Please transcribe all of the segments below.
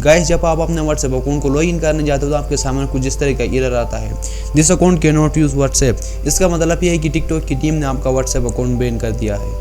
Guys जब आप अपने व्हाट्सएप अकाउंट को लॉगिन करने जाते हो तो आपके सामने कुछ इस तरह का एरर आता है, this account can not use WhatsApp. इसका मतलब ये है कि टिकटॉक की टीम ने आपका व्हाट्सएप अकाउंट बैन कर दिया है।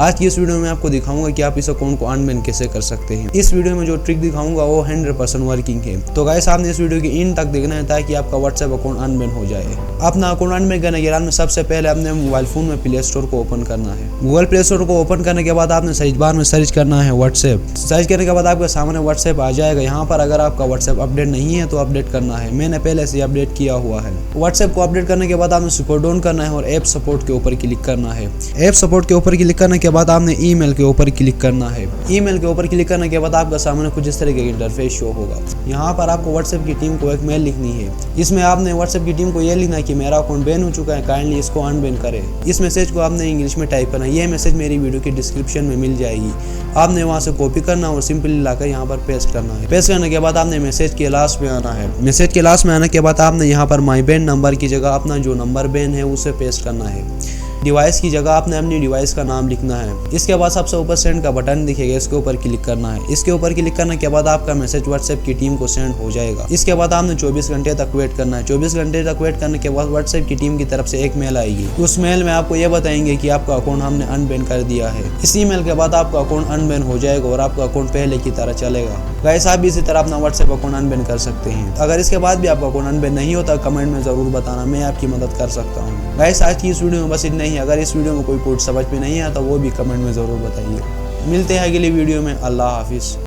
आज की इस वीडियो में आपको दिखाऊंगा कि आप इस अकाउंट को अनबैन कैसे कर सकते हैं। इस वीडियो में जो ट्रिक दिखाऊंगा वो 100% वर्किंग है। तो गाइस आपने इस वीडियो के एंड तक देखना है ताकि आपका व्हाट्सएप अकाउंट अनबैन हो जाए। अपना अकाउंट अनबैन करने के बाद सबसे पहले अपने मोबाइल फोन में प्ले स्टोर को ओपन करना है। गूगल प्ले स्टोर को ओपन करने के बाद आपने सर्च बार में सर्च करना है व्हाट्सएप। सर्च करने के बाद आपके सामने व्हाट्सएप आ जाएगा। यहाँ पर अगर आपका व्हाट्सएप अपडेट नहीं है तो अपडेट करना है। मैंने पहले से अपडेट किया हुआ है। व्हाट्सएप को अपडेट करने के बाद आपने स्क्रॉल डाउन करना है और ऐप सपोर्ट के ऊपर क्लिक करना है। ऐप सपोर्ट के ऊपर क्लिक करने के बाद आपने ईमेल के ऊपर क्लिक करना है। ईमेल के ऊपर क्लिक करने के बाद आपका सामने कुछ इस तरह का इंटरफेस शो होगा। यहाँ पर आपको व्हाट्सएप की टीम को एक मेल लिखनी है। इसमें आपने व्हाट्सएप की टीम को यह लिखना है कि मेरा अकाउंट बैन हो चुका है, काइंडली इसको अनबैन करें। इस मैसेज को आपने इंग्लिश में टाइप करना है। यह मैसेज मेरी वीडियो के डिस्क्रिप्शन में मिल जाएगी। आपने वहाँ से कॉपी करना और सिंपली लाकर यहाँ पर पेस्ट करना है। पेस्ट करने के बाद आपने मैसेज के लास्ट में आना है। मैसेज के लास्ट में आने के बाद आपने यहाँ पर माई बैन नंबर की जगह अपना जो नंबर बैन है उसे पेस्ट करना है। डिवाइस की जगह आपने अपनी डिवाइस का नाम लिखना है। इसके बाद सबसे ऊपर सेंड का बटन दिखेगा, इसके ऊपर क्लिक करना है। इसके ऊपर क्लिक करने के बाद आपका मैसेज व्हाट्सएप की टीम को सेंड हो जाएगा। इसके बाद आपने 24 घंटे तक वेट करना है। 24 घंटे तक वेट करने के बाद व्हाट्सएप की टीम की तरफ से एक मेल आएगी। उस मेल में आपको ये बताएंगे कि आपका अकाउंट हमने अनबैन कर दिया है। इस ईमेल के बाद आपका अकाउंट अनबैन हो जाएगा और आपका अकाउंट पहले की तरह चलेगा। गाइस आप भी इसी तरह अपना व्हाट्सएप अकाउंट अनबैन कर सकते हैं। अगर इसके बाद भी आपका अकाउंट अनबैन नहीं होता कमेंट में जरूर बताना, मैं आपकी मदद कर सकता हूँ। गाइस आज की इस वीडियो में बस इतना ही। अगर इस वीडियो में कोई कोड समझ में नहीं आता वो भी कमेंट में ज़रूर बताइए। मिलते हैं अगली वीडियो में। अल्लाह हाफिज़।